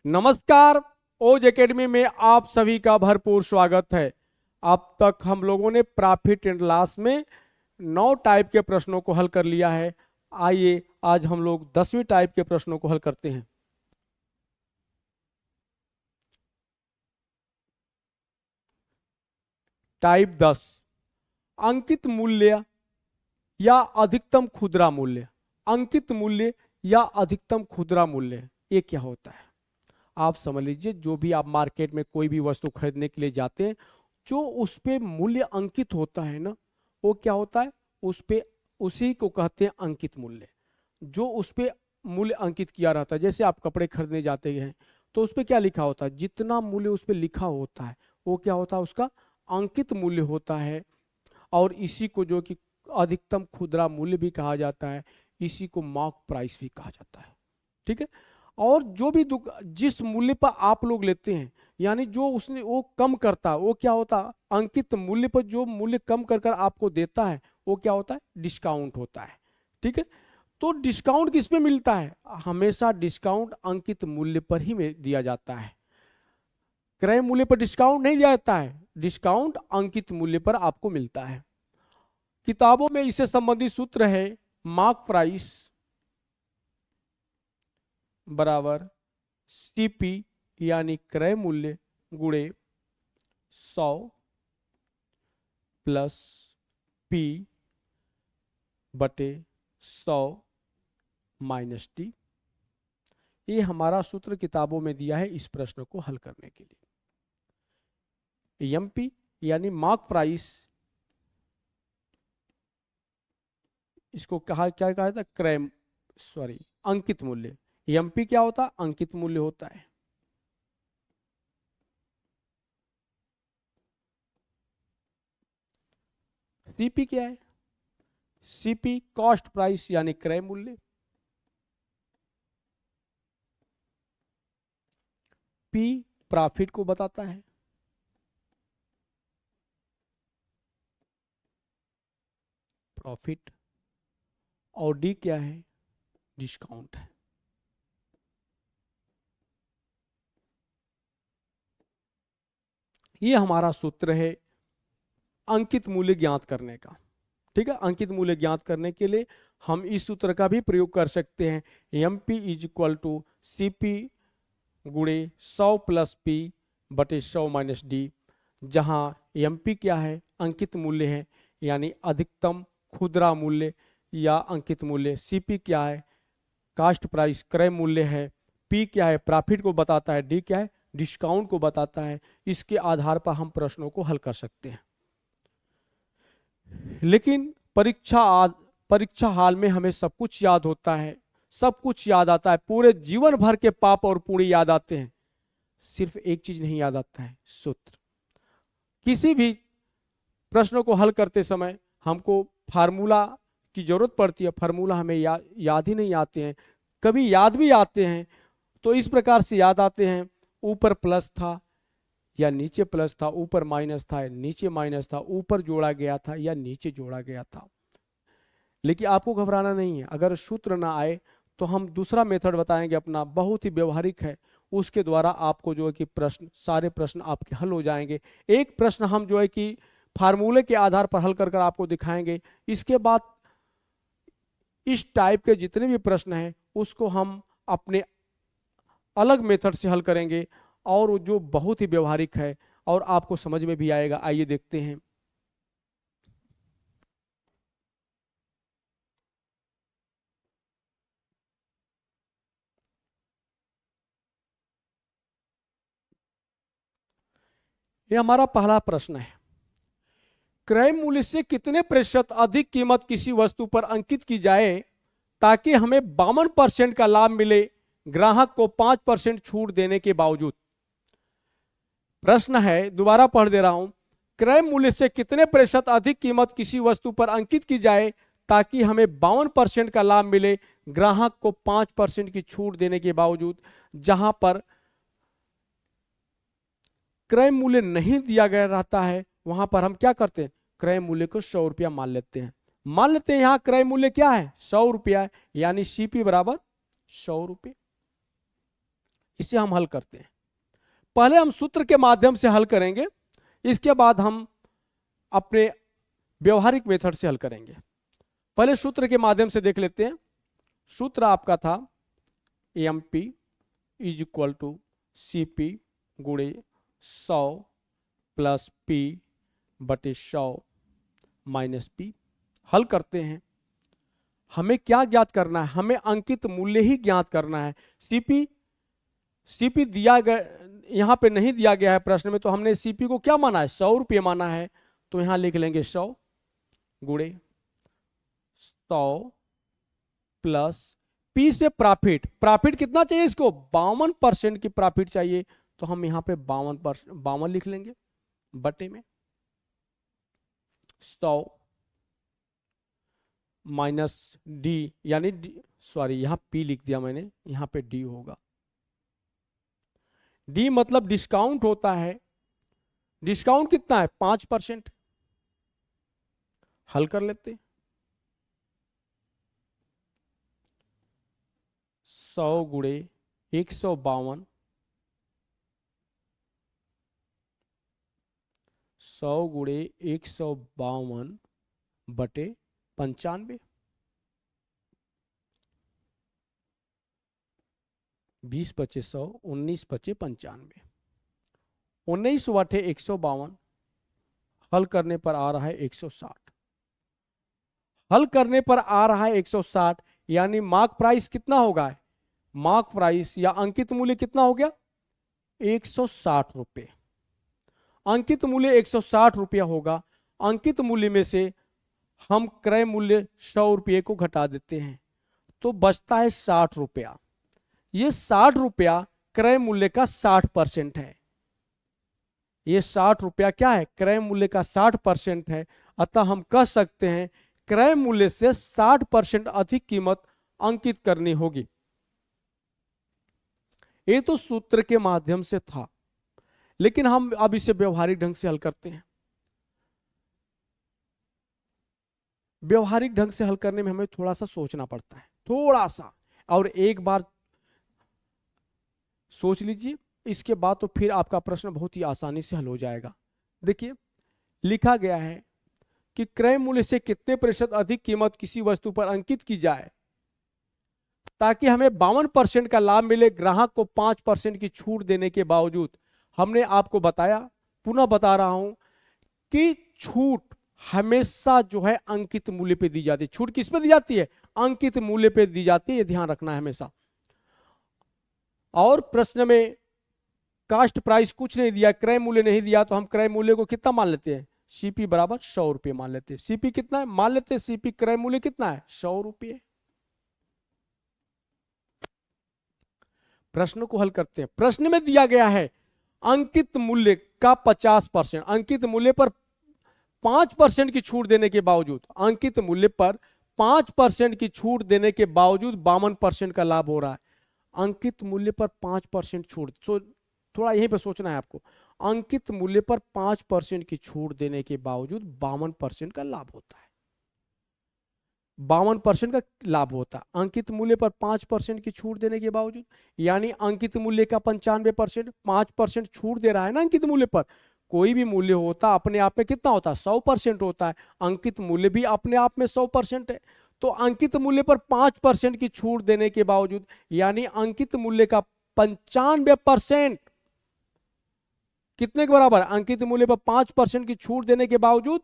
नमस्कार। ओज एकेडमी में आप सभी का भरपूर स्वागत है। अब तक हम लोगों ने प्रॉफिट एंड लॉस में 9 टाइप के प्रश्नों को हल कर लिया है। आइए आज हम लोग 10वीं टाइप के प्रश्नों को हल करते हैं। टाइप 10, अंकित मूल्य या अधिकतम खुदरा मूल्य। अंकित मूल्य या अधिकतम खुदरा मूल्य ये क्या होता है? आप समझ लीजिए, जो भी आप मार्केट में कोई भी वस्तु खरीदने के लिए जाते हैं, जो उस पे मूल्य अंकित होता है ना, वो क्या होता है? उस पे उसी को कहते हैं अंकित मूल्य। जो उस पे मूल्य अंकित किया रहता है, जैसे आप कपड़े खरीदने जाते हैं तो उस पे क्या लिखा होता है? जितना मूल्य उस पे लिखा होता है वो क्या होता है? उसका अंकित मूल्य होता है। और इसी को जो कि अधिकतम खुदरा मूल्य भी कहा जाता है, इसी को मार्क प्राइस भी कहा जाता है। ठीक है। और जो भी जिस मूल्य पर आप लोग लेते हैं, यानी जो उसने वो कम करता है, वो क्या होता है? अंकित मूल्य पर जो मूल्य कम कर कर आपको देता है वो क्या होता है? डिस्काउंट होता है। ठीक है। तो डिस्काउंट किस पे मिलता है? हमेशा डिस्काउंट अंकित मूल्य पर ही दिया जाता है। क्रय मूल्य पर डिस्काउंट नहीं दिया जाता है, डिस्काउंट अंकित मूल्य पर आपको मिलता है। किताबों में इससे संबंधित सूत्र है, मार्क प्राइस बराबर सीपी यानी क्रय मूल्य गुणे 100 प्लस पी बटे 100 माइनस टी। ये हमारा सूत्र किताबों में दिया है इस प्रश्न को हल करने के लिए। एमपी यानी मार्क प्राइस, इसको कहा क्या कहा था? क्रय अंकित मूल्य। एमपी क्या होता? अंकित मूल्य होता है। सीपी क्या है? सीपी कॉस्ट प्राइस यानी क्रय मूल्य। पी प्रॉफिट को बताता है। प्रॉफिट। और डी क्या है? डिस्काउंट है। ये हमारा सूत्र है अंकित मूल्य ज्ञात करने का। ठीक है। अंकित मूल्य ज्ञात करने के लिए हम इस सूत्र का भी प्रयोग कर सकते हैं। M P is equal to C P गुणे 100 प्लस पी बटे 100 माइनस डी, जहां एम पी क्या है? अंकित मूल्य है, यानी अधिकतम खुदरा मूल्य या अंकित मूल्य। सी पी क्या है? कास्ट प्राइस क्रय मूल्य है। पी क्या है? प्रॉफिट को बताता है। डी क्या है? डिस्काउंट को बताता है। इसके आधार पर हम प्रश्नों को हल कर सकते हैं। लेकिन परीक्षा हाल में हमें सब कुछ याद होता है, सब कुछ याद आता है, पूरे जीवन भर के पाप और पुण्य याद आते हैं। सिर्फ एक चीज नहीं याद आता है, सूत्र। किसी भी प्रश्न को हल करते समय हमको फार्मूला की जरूरत पड़ती है। फार्मूला हमें याद ही नहीं आते हैं, कभी याद भी आते हैं तो इस प्रकार से याद आते हैं। ऊपर प्लस था या नीचे प्लस था, ऊपर माइनस था या नीचे माइनस था, ऊपर जोड़ा गया था या नीचे जोड़ा गया था। लेकिन आपको घबराना नहीं है। अगर सूत्र ना आए तो हम दूसरा मेथड बताएंगे अपना, बहुत ही व्यवहारिक है। उसके द्वारा आपको जो है कि सारे प्रश्न आपके हल हो जाएंगे। एक प्रश्न हम जो है कि फार्मूले के आधार पर हल कर कर आपको दिखाएंगे। इसके बाद इस टाइप के जितने भी प्रश्न हैं उसको हम अपने अलग मेथड से हल करेंगे, और जो बहुत ही व्यवहारिक है और आपको समझ में भी आएगा। आइए देखते हैं। ये हमारा पहला प्रश्न है। क्रय मूल्य से कितने प्रतिशत अधिक कीमत किसी वस्तु पर अंकित की जाए ताकि हमें 52% का लाभ मिले, ग्राहक को 5% छूट देने के बावजूद। प्रश्न है, दोबारा पढ़ दे रहा हूं। क्रय मूल्य से कितने प्रतिशत अधिक कीमत किसी वस्तु पर अंकित की जाए ताकि हमें 52% का लाभ मिले, ग्राहक को 5% की छूट देने के बावजूद। जहां पर क्रय मूल्य नहीं दिया गया रहता है वहां पर हम क्या करते हैं? क्रय मूल्य को 100 रुपया मान लेते हैं। मान लेते हैं यहां क्रय मूल्य क्या है? 100 रुपया है, यानी सीपी बराबर 100 रुपये। इसे हम हल करते हैं। पहले हम सूत्र के माध्यम से हल करेंगे, इसके बाद हम अपने व्यवहारिक मेथड से हल करेंगे। पहले सूत्र के माध्यम से देख लेते हैं। सूत्र आपका था MP is equal to CP गुणे 100 प्लस P बटे 100 माइनस P। हल करते हैं। हमें क्या ज्ञात करना है? हमें अंकित मूल्य ही ज्ञात करना है। CP दिया गया, यहां पे नहीं दिया गया है प्रश्न में, तो हमने CP को क्या माना है? 100 रुपये माना है। तो यहां लिख लेंगे 100 गुणे 100 प्लस P से प्रॉफिट कितना चाहिए इसको? 52% की प्रॉफिट चाहिए, तो हम यहां पे 52 लिख लेंगे बटे में 100 माइनस D, यानी सॉरी यहां P लिख दिया मैंने, यहां पे D होगा। D मतलब डिस्काउंट होता है। डिस्काउंट कितना है? 5%। हल कर लेते हैं। 100 गुणे 152, 100 गुणे 152 बटे 95, 20 बचे 100, 19 बचे 95, 19 बटे 152 हल करने पर आ रहा है 160। हल करने पर आ रहा है 160, यानी मार्क प्राइस कितना होगा? मार्क प्राइस या अंकित मूल्य कितना हो गया? 160 रुपये। अंकित मूल्य 160 रुपया होगा। अंकित मूल्य में से हम क्रय मूल्य 100 रुपये को घटा देते हैं, तो बचता है 60 रुपया। ये 60 रुपया क्रय मूल्य का 60% है। ये 60 रुपया क्या है? क्रय मूल्य का 60% है। अतः हम कह सकते हैं क्रय मूल्य से 60% अधिक कीमत अंकित करनी होगी। ये तो सूत्र के माध्यम से था, लेकिन हम अब इसे व्यवहारिक ढंग से हल करते हैं। व्यवहारिक ढंग से हल करने में हमें थोड़ा सा सोचना पड़ता है, थोड़ा सा। और एक बार सोच लीजिए, इसके बाद तो फिर आपका प्रश्न बहुत ही आसानी से हल हो जाएगा। देखिए लिखा गया है कि क्रय मूल्य से कितने प्रतिशत अधिक कीमत किसी वस्तु पर अंकित की जाए ताकि हमें 52% का लाभ मिले, ग्राहक को 5% की छूट देने के बावजूद। हमने आपको बताया, पुनः बता रहा हूं कि छूट हमेशा जो है अंकित मूल्य पे दी जाती है। छूट किस पे दी जाती है? अंकित मूल्य पे दी जाती है, ये ध्यान रखना है हमेशा। और प्रश्न में कास्ट प्राइस कुछ नहीं दिया, क्रय मूल्य नहीं दिया, तो हम क्रय मूल्य को कितना मान लेते हैं? CP बराबर 100 रुपये मान लेते हैं। CP कितना है? मान लेते हैं CP क्रय मूल्य कितना है? 100 रुपये। प्रश्न को हल करते हैं। प्रश्न में दिया गया है अंकित मूल्य का 50%, अंकित मूल्य पर 5% की छूट देने के बावजूद, अंकित मूल्य पर 5% की छूट देने के बावजूद 52% का लाभ हो रहा है। अंकित मूल्य पर 5% छूट, थोड़ा यहीं पे सोचना है आपको। अंकित मूल्य पर 5% की छूट देने के बावजूद 52% का लाभ होता है। 52% का लाभ होता है अंकित मूल्य पर 5% की छूट देने के बावजूद, यानी अंकित मूल्य का 95%, 5% छूट दे रहा है ना अंकित मूल्य पर। कोई भी मूल्य होता अपने आप में कितना होता है? 100% होता है। अंकित मूल्य भी अपने आप में 100% है। तो अंकित मूल्य पर 5% की छूट देने के बावजूद, यानी अंकित मूल्य का 95% कितने के बराबर? अंकित मूल्य पर 5% की छूट देने के बावजूद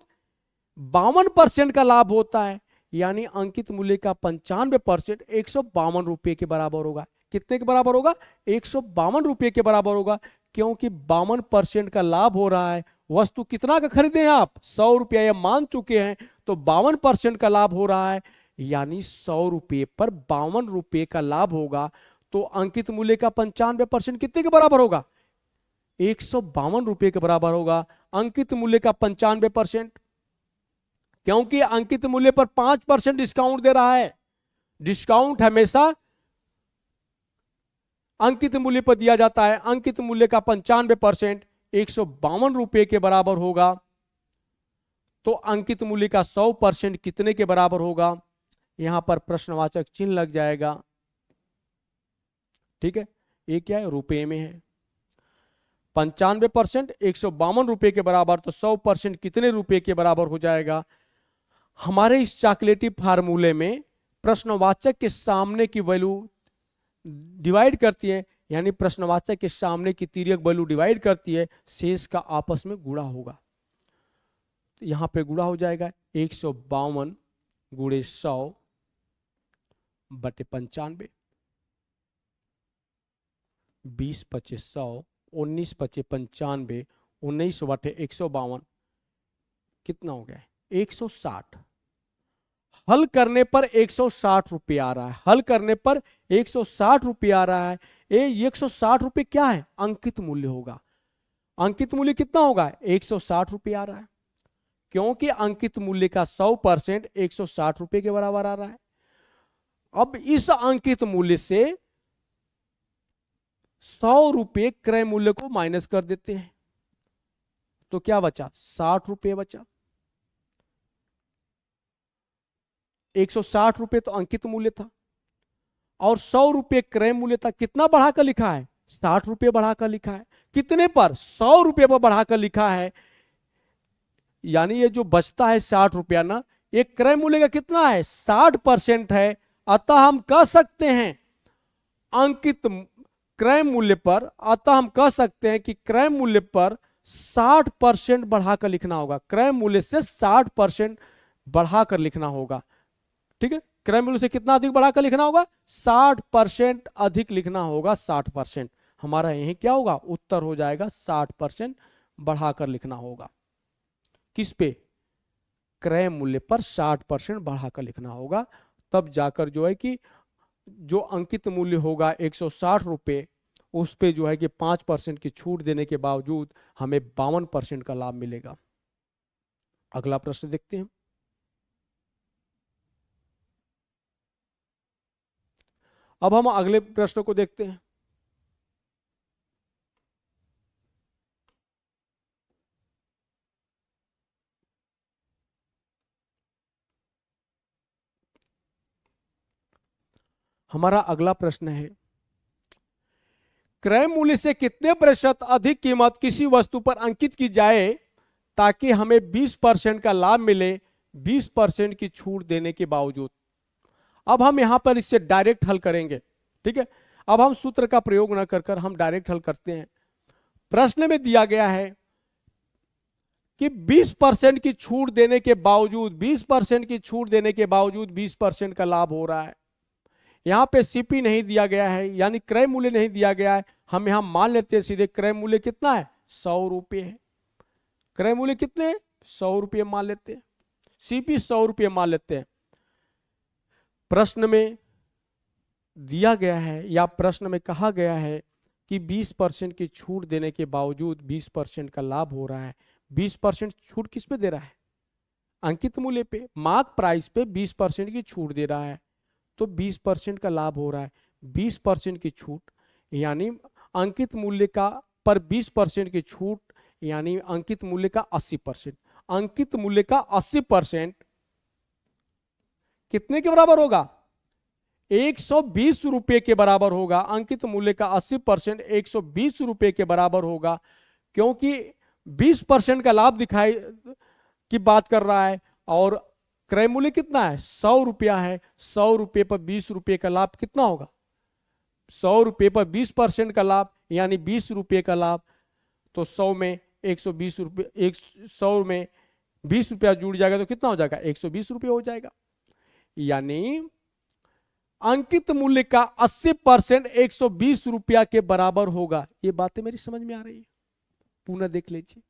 52% का लाभ होता है, यानी अंकित मूल्य का 95% 152 रुपये के बराबर होगा। कितने के बराबर होगा? 152 रुपये के बराबर होगा, क्योंकि 52% का लाभ हो रहा है। वस्तु कितना का खरीदे हैं आप? 100 रुपया, या मान चुके हैं, तो 52% का लाभ हो रहा है, यानी 100 रुपये पर 52 रुपये का लाभ होगा। तो अंकित मूल्य का 95% कितने के बराबर होगा? 152 रुपये के बराबर होगा। अंकित मूल्य का 95%, क्योंकि अंकित मूल्य पर 5% डिस्काउंट दे रहा है। डिस्काउंट हमेशा अंकित मूल्य पर दिया जाता है। अंकित मूल्य का 95% 152 रुपये के बराबर होगा। तो अंकित मूल्य का 100% कितने के बराबर होगा? यहां पर प्रश्नवाचक चिन्ह लग जाएगा। ठीक है, ये क्या है, रुपए में है। 95% 152 रुपए के बराबर, तो 100% कितने रुपए के बराबर हो जाएगा। हमारे इस चॉकलेटी फार्मूले में प्रश्नवाचक के सामने की वैल्यू डिवाइड करती है, यानी प्रश्नवाचक के सामने की तिर्यक वैल्यू डिवाइड करती है, शेष का आपस में गुणा होगा। तो यहां पे गुणा हो जाएगा 152 गुणे 100 बटे 95, 20 पचे 100, 19 पचे 95, 19 बटे 152 कितना हो गया, 160। हल करने पर 160 रुपये आ रहा है, हल करने पर 160 रुपये आ रहा है। ये 160 रुपये क्या है, अंकित मूल्य होगा। अंकित मूल्य कितना होगा, 160 रुपये आ रहा है, क्योंकि अंकित मूल्य का 100% 160 रुपये के बराबर आ रहा है। अब इस अंकित मूल्य से 100 रुपये क्रय मूल्य को माइनस कर देते हैं, तो क्या बचा, 60 रुपये बचा। 160 रुपये तो अंकित मूल्य था और 100 रुपये क्रय मूल्य था। कितना बढ़ाकर लिखा है, 60 रुपये बढ़ाकर लिखा है। कितने पर, 100 रुपये पर बढ़ाकर लिखा है, यानी ये जो बचता है 60 रुपया ना, ये क्रय मूल्य का कितना है, 60% है। अतः हम कह सकते हैं अंकित क्रय मूल्य पर, अतः हम कह सकते हैं कि क्रय मूल्य पर 60% बढ़ाकर लिखना होगा। क्रय मूल्य से 60% बढ़ाकर लिखना होगा, ठीक है। क्रय मूल्य से कितना अधिक बढ़ाकर लिखना होगा, 60% अधिक लिखना होगा। 60% हमारा यही क्या होगा, उत्तर हो जाएगा 60% बढ़ाकर लिखना होगा। किस पे, क्रय मूल्य पर 60% बढ़ाकर लिखना होगा। तब जाकर जो है कि जो अंकित मूल्य होगा 160 रुपये, उस पे जो है कि 5% की छूट देने के बावजूद हमें 52% का लाभ मिलेगा। अगला प्रश्न देखते हैं। अब हम अगले प्रश्न को देखते हैं। हमारा अगला प्रश्न है, क्रय मूल्य से कितने प्रतिशत अधिक कीमत किसी वस्तु पर अंकित की जाए ताकि हमें 20% का लाभ मिले 20% की छूट देने के बावजूद। अब हम यहां पर इससे डायरेक्ट हल करेंगे, ठीक है। अब हम सूत्र का प्रयोग न कर हम डायरेक्ट हल करते हैं। प्रश्न में दिया गया है कि 20% की छूट देने के बावजूद, 20% की छूट देने के बावजूद 20% का लाभ हो रहा है। यहां पे सीपी नहीं दिया गया है, यानी क्रय मूल्य नहीं दिया गया है। हम यहां मान लेते हैं सीधे क्रय मूल्य कितना है, 100 रुपये है। क्रय मूल्य कितने, 100 रुपये मान लेते हैं, सीपी 100 रुपये मान लेते हैं। प्रश्न में दिया गया है या प्रश्न में कहा गया है कि 20% की छूट देने के बावजूद 20% का लाभ हो रहा है। 20% छूट किस पे दे रहा है, अंकित मूल्य पे, मार्क प्राइस पे 20% की छूट दे रहा है, तो 20% का लाभ हो रहा है। 20% की छूट यानी अंकित मूल्य का पर 20% की छूट, यानी अंकित मूल्य का 80%। अंकित मूल्य का 80% कितने के बराबर होगा, 120 रुपये के बराबर होगा। अंकित मूल्य का 80% 120 रुपये के बराबर होगा, क्योंकि 20% का लाभ दिखाई की बात कर रहा है और क्रय मूल्य कितना है, 100 रुपया है। 100 रुपये पर 20 रुपये का लाभ कितना होगा, 100 रुपये पर 20% का लाभ यानी 20 रुपये का लाभ। तो 100 में 120 रुपये, 100 में 20 रुपया जुड़ जाएगा तो कितना हो जाएगा, 120 रुपये हो जाएगा। यानी अंकित मूल्य का 80% 120 रुपया के बराबर होगा। ये बातें मेरी समझ में आ रही है, पुनः देख लीजिए।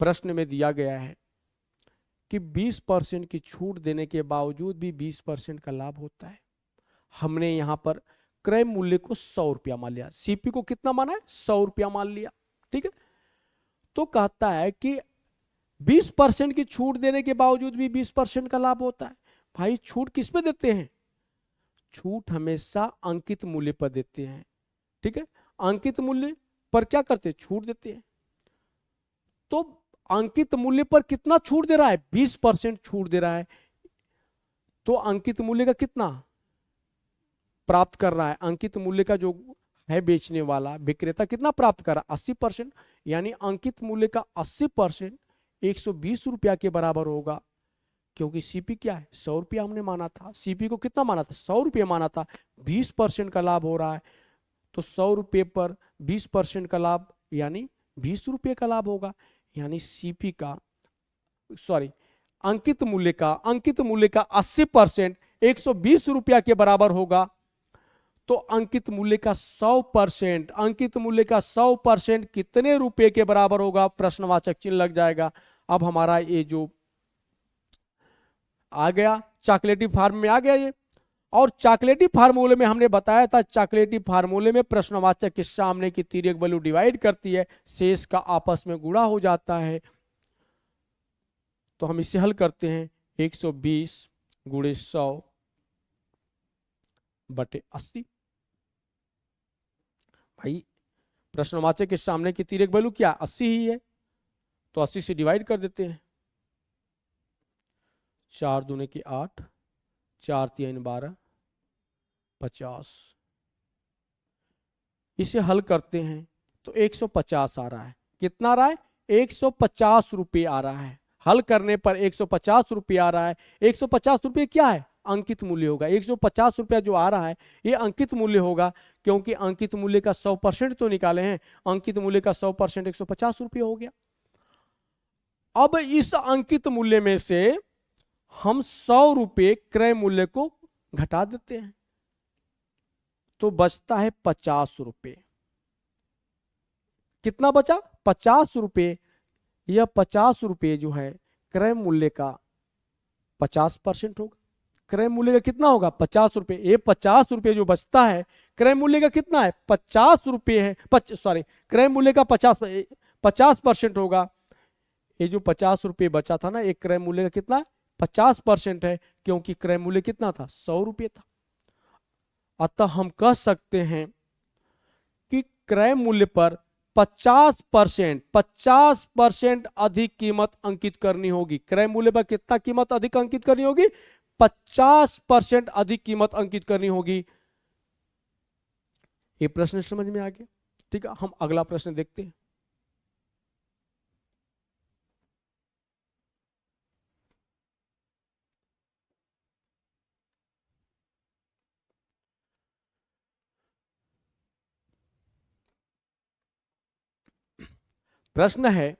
प्रश्न में दिया गया है कि 20% की छूट देने के बावजूद भी 20% का लाभ होता है। हमने यहां पर क्रय मूल्य को 100 रुपया मान लिया, सीपी को कितना माना है, 100 रुपया मान लिया, ठीक है। तो कहता है कि 20% की छूट देने के बावजूद भी 20% का लाभ होता है। भाई छूट किस पे देते हैं, छूट हमेशा अंकित मूल्य पर देते हैं, ठीक है। अंकित मूल्य पर क्या करते हैं, छूट देते हैं। तो अंकित मूल्य पर कितना छूट दे रहा है, 20% छूट दे रहा है। तो अंकित मूल्य का कितना प्राप्त कर रहा है, अंकित मूल्य का जो है बेचने वाला, विक्रेता कितना प्राप्त करा 80%, यानी अंकित मूल्य का 80% 120 रुपया के बराबर होगा, क्योंकि सीपी क्या है 100 रुपया हमने माना था, सीपी को कितना माना था 100 रुपया माना था, 20% का लाभ हो रहा है, तो 100 रुपये पर 20% का लाभ यानी 20 रुपये का लाभ होगा, यानी सीपी का सॉरी अंकित मूल्य का 80% 120 रुपया के बराबर होगा, तो अंकित मूल्य का 100% कितने रुपए के बराबर होगा, प्रश्नवाचक चिन्ह लग जाएगा। अब हमारा ये जो आ गया चॉकलेटी फार्म में आ गया ये, और चॉकलेटी फार्मूले में हमने बताया था, चॉकलेटी फार्मूले में प्रश्नवाचक के सामने की तिर्यक वैल्यू डिवाइड करती है, शेष का आपस में गुणा हो जाता है। तो हम इसे हल करते हैं, 120 गुणे 100 बटे 80। भाई प्रश्नवाचक के सामने की तिर्यक वैल्यू क्या 80 ही है, तो 80 से डिवाइड कर देते हैं, 4 दूने की 8, 4 3 12, 50। इसे हल करते हैं तो 150 आ रहा है, कितना आ रहा है 150 रुपये आ रहा है, हल करने पर 150 रुपये आ रहा है। 150 रुपये क्या है अंकित मूल्य होगा, 150 रुपया जो आ रहा है ये अंकित मूल्य होगा, क्योंकि अंकित मूल्य का 100% तो निकाले हैं, अंकित मूल्य का 100% 150 रुपये हो गया। अब इस अंकित मूल्य में से हम 100 रुपये क्रय मूल्य को घटा देते हैं, तो बचता है 50 रुपये। कितना बचा 50 रुपये। यह 50 रुपये जो है क्रय मूल्य का 50% होगा, क्रय मूल्य का कितना होगा 50 रुपये। ये 50 रुपये जो बचता है क्रय मूल्य का कितना है 50 रुपये है, क्रय मूल्य का 50% होगा। ये जो 50 रुपये बचा था ना, एक क्रय मूल्य का कितना 50% है, क्योंकि क्रय मूल्य कितना था 100 रुपये था। अतः हम कह सकते हैं कि क्रय मूल्य पर 50% अधिक कीमत अंकित करनी होगी। क्रय मूल्य पर कितना कीमत अधिक अंकित करनी होगी 50% अधिक कीमत अंकित करनी होगी। ये प्रश्न समझ में आ गया। ठीक है, हम अगला प्रश्न देखते हैं। प्रश्न है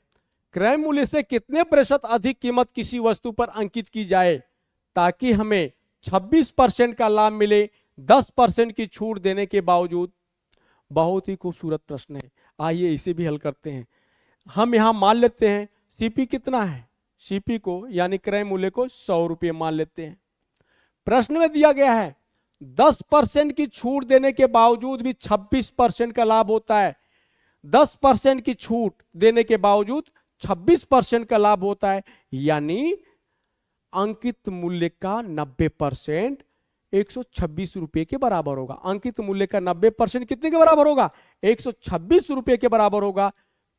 क्रय मूल्य से कितने प्रतिशत अधिक कीमत किसी वस्तु पर अंकित की जाए ताकि हमें 26% का लाभ मिले 10% की छूट देने के बावजूद। बहुत ही खूबसूरत प्रश्न है, आइए इसे भी हल करते हैं। हम यहां मान लेते हैं सीपी कितना है, सीपी को यानी क्रय मूल्य को 100 रुपये मान लेते हैं। प्रश्न में दिया गया है 10% की छूट देने के बावजूद भी 26% का लाभ होता है। 10% की छूट देने के बावजूद 26% का लाभ होता है, यानी अंकित मूल्य का 90% 126 रुपये के बराबर होगा। अंकित मूल्य का 90% कितने के बराबर होगा 126 रुपये के बराबर होगा,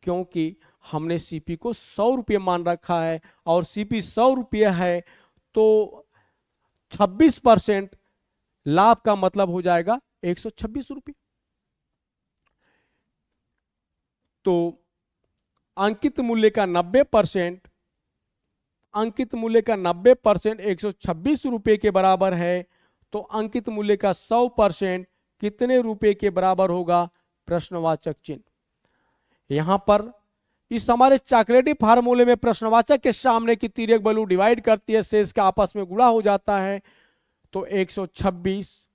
क्योंकि हमने सीपी को 100 रुपये मान रखा है और सीपी 100 रुपये है, तो 26% लाभ का मतलब हो जाएगा 126 रुपये। तो अंकित मूल्य का 90% 126 रुपये के बराबर है, तो अंकित मूल्य का 100% कितने रुपए के बराबर होगा, प्रश्नवाचक चिन्ह। यहां पर इस हमारे चॉकलेटी फार्मूले में प्रश्नवाचक के सामने की तिर्यक वैल्यू डिवाइड करती है, शेष का आपस में गुणा हो जाता है, तो 126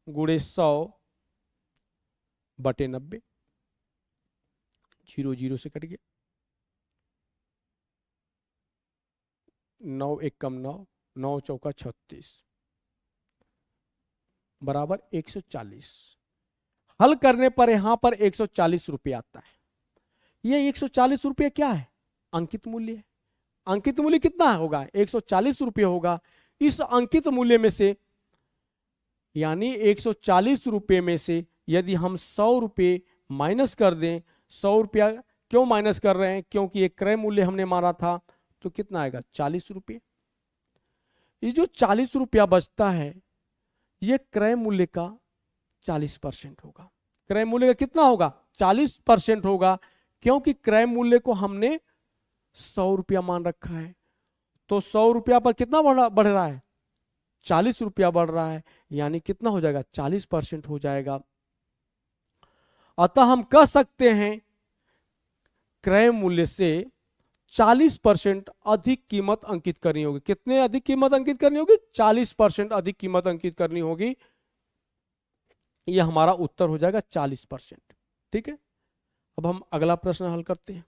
गुणे 100 बटे 90, 0 0 से कट गया, 9 1 कम 9, 9 चौका 36 बराबर 140। हल करने पर यहां पर 140 रुपये आता है। ये 140 रुपये क्या है अंकित मूल्य है। अंकित मूल्य कितना होगा 140 रुपये होगा। इस अंकित मूल्य में से यानी 140 रुपये में से यदि हम 100 रुपये माइनस कर दें, 100 रुपया क्यों माइनस कर रहे हैं, क्योंकि एक क्रय मूल्य हमने माना था, तो कितना आएगा 40 रुपये। ये जो 40 रुपया बचता है ये क्रय मूल्य का 40% होगा। क्रय मूल्य का कितना होगा? 40% होगा, क्योंकि क्रय मूल्य को हमने 100 रुपया मान रखा है। तो 100 रुपया पर कितना बढ़ रहा है? 40 रुपया बढ़ रहा है, यानी कितना हो जाएगा? 40% हो जाएगा। अतः हम कह सकते हैं क्रय मूल्य से 40% अधिक कीमत अंकित करनी होगी। कितने अधिक कीमत अंकित करनी होगी? 40% अधिक कीमत अंकित करनी होगी। यह हमारा उत्तर हो जाएगा 40%। ठीक है, अब हम अगला प्रश्न हल करते हैं।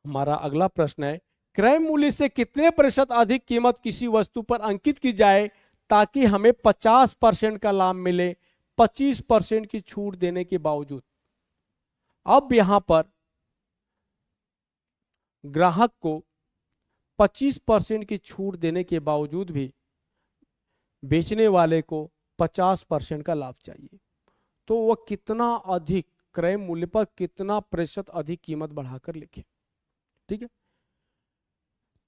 हमारा अगला प्रश्न है, क्रय मूल्य से कितने प्रतिशत अधिक कीमत किसी वस्तु पर अंकित की जाए ताकि हमें 50% का लाभ मिले 25% की छूट देने के बावजूद। अब यहां पर ग्राहक को 25% की छूट देने के बावजूद भी बेचने वाले को 50% का लाभ चाहिए, तो वह कितना अधिक क्रय मूल्य पर कितना प्रतिशत अधिक कीमत बढ़ाकर लिखे। ठीक है,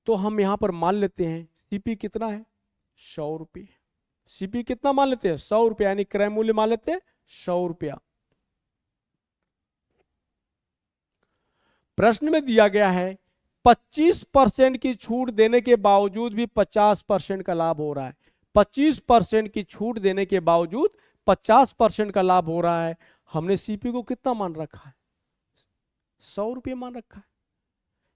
तो हम यहां पर मान लेते हैं सीपी कितना है? 100 रुपये। सीपी कितना मान लेते हैं? 100 रुपया, यानी क्रय मूल्य मान लेते हैं 100 रुपया। प्रश्न में दिया गया है 25% की छूट देने के बावजूद भी 50% का लाभ हो रहा है। 25% की छूट देने के बावजूद 50% का लाभ हो रहा है। हमने सीपी को कितना मान रखा है? 100 रुपये मान रखा है,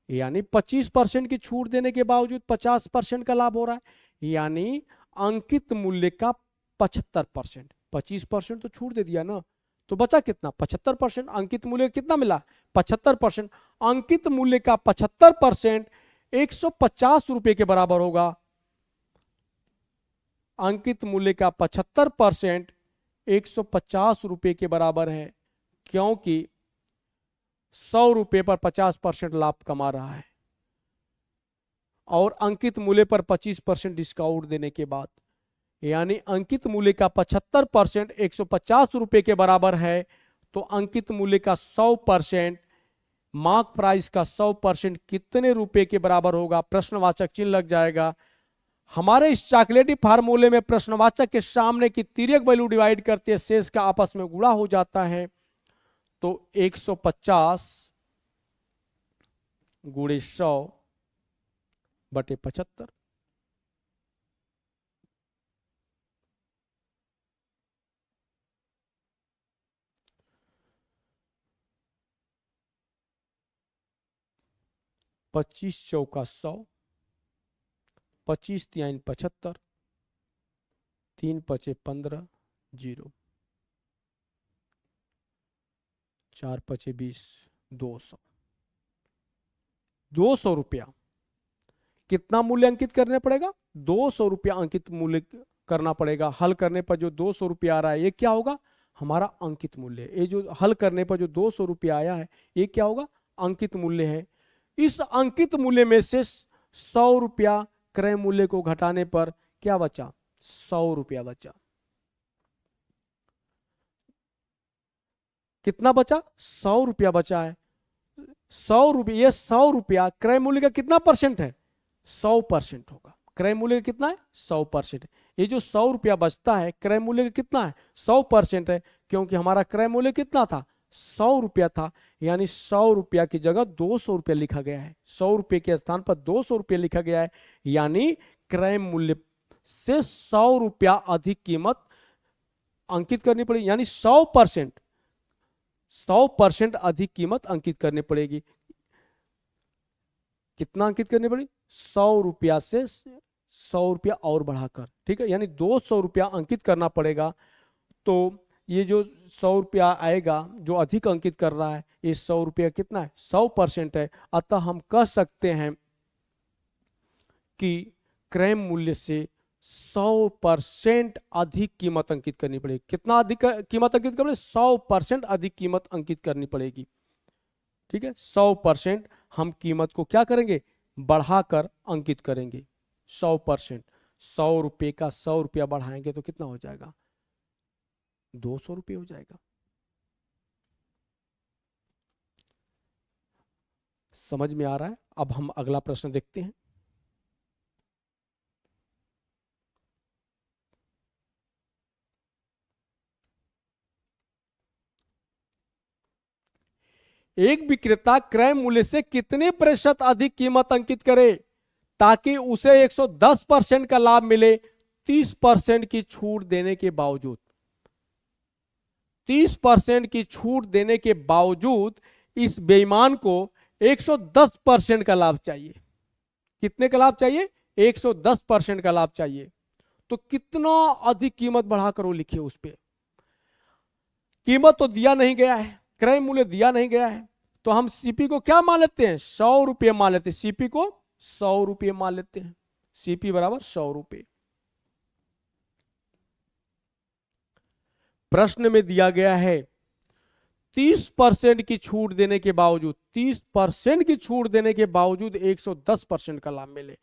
यानी 25% की छूट देने के बावजूद 50% का लाभ हो रहा है, यानी अंकित मूल्य का 75%। 25% तो छूट दे दिया ना, तो बचा कितना? 75%। अंकित मूल्य कितना मिला? 75%। अंकित मूल्य का 75% 150 रुपए के बराबर होगा। अंकित मूल्य का 75% 150 रुपए के बराबर है, क्योंकि 100 रुपए पर 50% लाभ कमा रहा है और अंकित मूल्य पर 25% डिस्काउंट देने के बाद, यानी अंकित मूल्य का 75% 150 रुपए के बराबर है। तो अंकित मूल्य का 100%, मार्क प्राइस का 100% कितने रुपए के बराबर होगा? प्रश्नवाचक चिन्ह लग जाएगा। हमारे इस चॉकलेटी फार्मूले में प्रश्नवाचक के सामने की तिर्यक वैल्यू डिवाइड करते हैं, शेष का आपस में गुणा हो जाता है। तो 150 गुणे 100 बटे 75। पच्चीस चौका 100, 25 तियाइन 75, 3 पचे 15, 0, 4 पचे 20, 200। 200 रुपया कितना मूल्य अंकित करना पड़ेगा? 200 रुपया अंकित मूल्य करना पड़ेगा। हल करने पर जो 200 रुपया आ रहा है, ये क्या होगा? हमारा अंकित मूल्य। ये जो हल करने पर जो 200 रुपया आया है, ये क्या होगा? अंकित मूल्य है। इस अंकित मूल्य में से 100 रुपया क्रय मूल्य को घटाने पर क्या बचा? 100 रुपया बचा। कितना बचा? 100 रुपया बचा है। 100 रुपया, ये 100 रुपया क्रय मूल्य का कितना परसेंट है? 100% होगा। क्रय मूल्य कितना है? 100%। ये जो 100 रुपया बचता है क्रय मूल्य का कितना है? 100% है, क्योंकि हमारा क्रय मूल्य कितना था? 100 रुपया था, यानी 100 रुपया की जगह 200 रुपया लिखा गया है। 100 रुपये के स्थान पर 200 रुपया लिखा गया है, यानी क्रय मूल्य से 100 रुपया अधिक कीमत अंकित करनी पड़ेगी, यानी 100% अधिक कीमत अंकित करनी पड़ेगी। कितना अंकित करनी पड़ेगी? 100 रुपया से 100 रुपया और बढ़ाकर। ठीक है, यानी 200 रुपया अंकित करना पड़ेगा। तो ये जो 100 रुपया आएगा जो अधिक अंकित कर रहा है, ये 100 रुपया कितना है? 100% है। अतः हम कह सकते हैं कि क्रय मूल्य से 100% अधिक कीमत अंकित करनी पड़ेगी। कितना अधिक कीमत अंकित करनी? 100% अधिक कीमत अंकित करनी पड़ेगी। ठीक है, 100% हम कीमत को क्या करेंगे? बढ़ाकर अंकित करेंगे। 100%, 100 रुपये का 100 रुपया बढ़ाएंगे तो कितना हो जाएगा? 200 रुपये हो जाएगा। समझ में आ रहा है? अब हम अगला प्रश्न देखते हैं। एक विक्रेता क्रय मूल्य से कितने प्रतिशत अधिक कीमत अंकित करे ताकि उसे 110% का लाभ मिले 30% की छूट देने के बावजूद? 30% की छूट देने के बावजूद इस बेईमान को 110% का लाभ चाहिए। कितने का लाभ चाहिए? 110% का लाभ चाहिए। तो कितना अधिक कीमत बढ़ाकर वो लिखे उस पे। कीमत तो दिया नहीं गया है, क्रय मूल्य दिया नहीं गया है, तो हम सीपी को क्या मान लेते हैं? 100 रुपये मान लेते हैं। सीपी को 100 रुपये मान लेते हैं। सीपी बराबर 100 रुपये। प्रश्न में दिया गया है 30% की छूट देने के बावजूद, 30% की छूट देने के बावजूद 110% का लाभ मिले।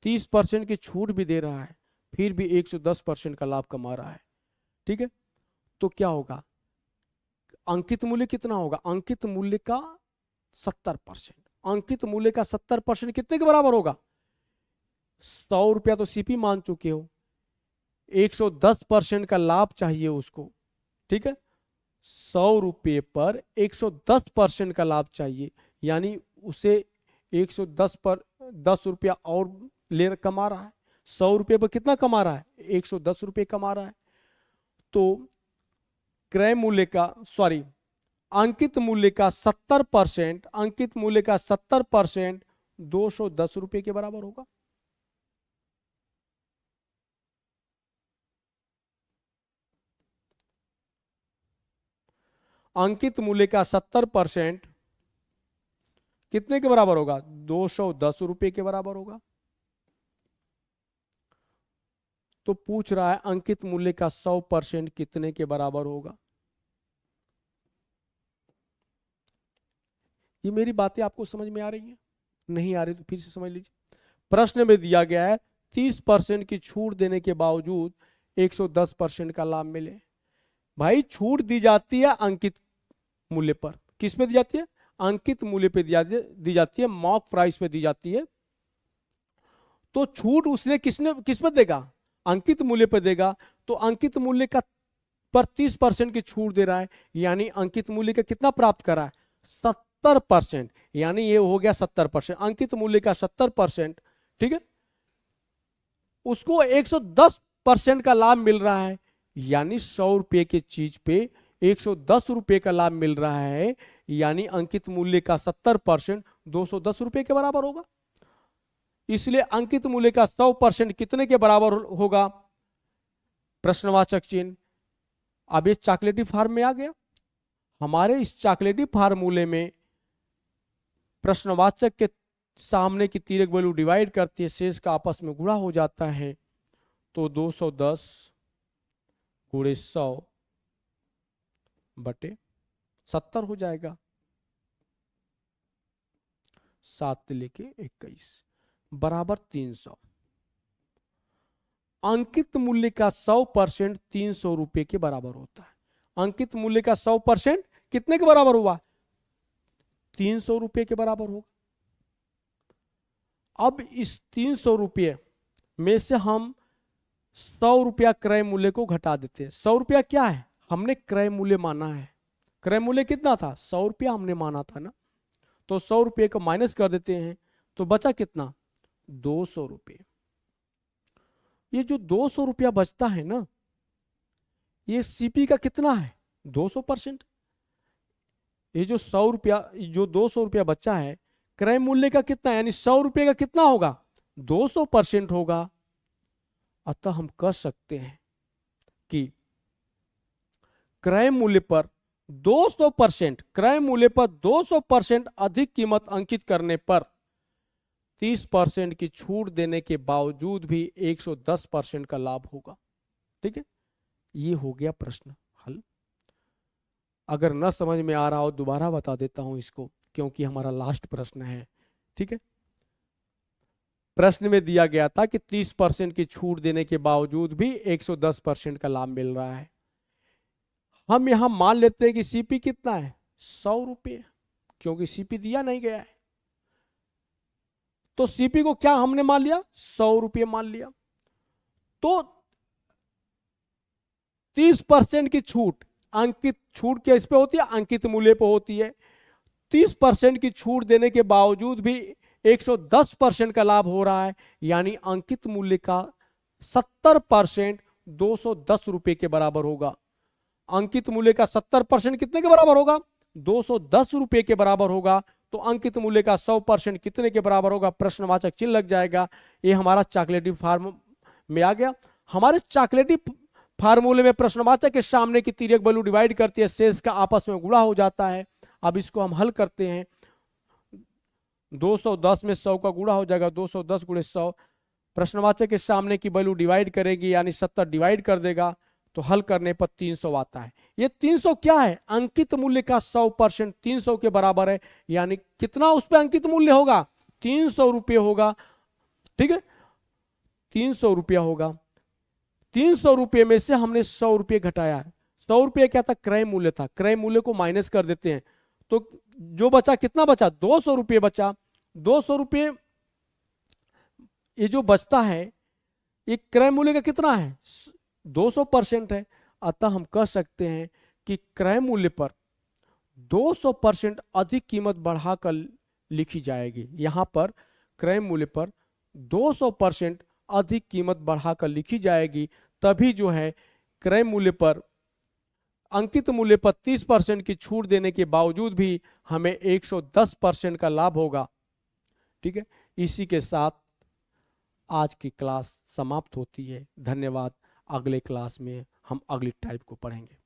30% की छूट भी दे रहा है, फिर भी 110% का लाभ कमा रहा है। ठीक है, तो क्या होगा? अंकित मूल्य कितना होगा? अंकित मूल्य का 70%। अंकित मूल्य का 70% कितने के बराबर होगा? 100 रुपया तो सीपी मान चुके हो, 110% का लाभ चाहिए उसको। ठीक है, 100 रुपये पर 110% का लाभ चाहिए, यानी उसे 110 पर 10 रुपया और ले कमा रहा है। 100 रुपये पर कितना कमा रहा है? 110 रुपये कमा रहा है। तो क्रय मूल्य का अंकित मूल्य का 70%, अंकित मूल्य का 70% 210 रुपये के बराबर होगा। अंकित मूल्य का 70% कितने के बराबर होगा? 210 रुपये के बराबर होगा। तो पूछ रहा है अंकित मूल्य का 100% कितने के बराबर होगा। ये मेरी बातें आपको समझ में आ रही हैं? नहीं आ रही तो फिर से समझ लीजिए। प्रश्न में दिया गया है 30% की छूट देने के बावजूद 110% का लाभ मिले। भाई छूट दी जाती है अंकित मूल्य पर। किस पे दी जाती है? अंकित मूल्य पे दी जाती है, मॉक प्राइस पे दी जाती है। तो छूट उसने किस पे देगा? अंकित मूल्य पे देगा। तो अंकित मूल्य का पर 30% की छूट दे रहा है, यानी अंकित मूल्य का कितना प्राप्त करा है? 70%। यानी ये हो गया 70%, अंकित मूल्य का 70%। ठीक है, उसको 110% का लाभ मिल रहा है, यानी 100 रुपये की चीज पे 110 रुपये का लाभ मिल रहा है, यानी अंकित मूल्य का 70% 210 रुपये के बराबर होगा। इसलिए अंकित मूल्य का 100% कितने के बराबर होगा? प्रश्नवाचक चिन्ह। अब ये चॉकलेटी फार्म में आ गया। हमारे इस चॉकलेटी फार्मूले में प्रश्नवाचक के सामने की तिर्यक वैल्यू डिवाइड करती है, शेष का आपस में गुणा हो जाता है। तो 210 गुणे 100 बटे 70 हो जाएगा। 7 लेके 21 बराबर 300। अंकित मूल्य का 100% 300 रुपये के बराबर होता है। अंकित मूल्य का 100% कितने के बराबर हुआ? 300 रुपये के बराबर होगा। अब इस 300 रुपये में से हम 100 रुपया क्रय मूल्य को घटा देते हैं। 100 रुपया क्या है? हमने क्रय मूल्य माना है। क्रय मूल्य कितना था? 100 रुपया हमने माना था ना। तो 100 रुपये को माइनस कर देते हैं, तो बचा कितना? 200 रुपये। ये जो 200 रुपया बचता है ना, ये सीपी का कितना है? 200%। ये जो 100 रुपया, जो 200 रुपया बचा है, क्रय मूल्य का कितना, यानी 100 रुपये का कितना होगा? 200% होगा। अतः हम कह सकते हैं कि क्रय मूल्य पर 200%, क्रय मूल्य पर 200% अधिक कीमत अंकित करने पर 30% की छूट देने के बावजूद भी 110% का लाभ होगा। ठीक है, ये हो गया प्रश्न हल। अगर न समझ में आ रहा हो दोबारा बता देता हूं इसको, क्योंकि हमारा लास्ट प्रश्न है। ठीक है, प्रश्न में दिया गया था कि 30% की छूट देने के बावजूद भी 110% का लाभ मिल रहा है। हम यहां मान लेते हैं कि सीपी कितना है? 100 रुपये, क्योंकि सीपी दिया नहीं गया है। तो सीपी को क्या हमने मान लिया, 100 रुपये मान लिया। तो 30% की छूट, अंकित छूट किस पे होती है, अंकित मूल्य पे होती है। 30% की छूट देने के बावजूद भी 110% का लाभ हो रहा है, यानी अंकित मूल्य का 70% 210 रुपए के बराबर होगा। अंकित मूल्य का 70% कितने के बराबर होगा, 210 रुपए के बराबर होगा। तो अंकित मूल्य का 100% कितने के बराबर होगा, प्रश्नवाचक चिन्ह लग जाएगा। ये हमारा चॉकलेटी फार्म में आ गया। हमारे चॉकलेटी फार्मूले में प्रश्नवाचक के सामने की तिर्यक वैल्यू डिवाइड करती है, शेष का आपस में गुणा हो जाता है। अब इसको हम हल करते हैं। 210 में 100 का गुणा हो जाएगा, 210 गुणे 100। प्रश्नवाचक के सामने की वैल्यू डिवाइड करेगी, यानी 70 डिवाइड कर देगा, तो हल करने पर 300 आता है। ये 300 क्या है, अंकित मूल्य का 100% 300 के बराबर है, यानी कितना उस पर अंकित मूल्य होगा, 300 रुपये होगा। ठीक है, 300 रुपया होगा। 300 रुपये में से हमने 100 रुपये घटाया है। 100 रुपये क्या था, क्रय मूल्य था। क्रय मूल्य को माइनस कर देते हैं, तो जो बचा, कितना बचा, 200 रुपये बचा। 200 रुपये ये जो बचता है, ये क्रय मूल्य का कितना है, 200% है। अतः हम कह सकते हैं कि क्रय मूल्य पर 200% अधिक कीमत बढ़ाकर लिखी जाएगी। यहां पर क्रय मूल्य पर 200% अधिक कीमत बढ़ाकर लिखी जाएगी, तभी जो है क्रय मूल्य पर, अंकित मूल्य पर 30% की छूट देने के बावजूद भी हमें 110% का लाभ होगा। ठीक है, इसी के साथ आज की क्लास समाप्त होती है। धन्यवाद। अगले क्लास में हम अगली टाइप को पढ़ेंगे।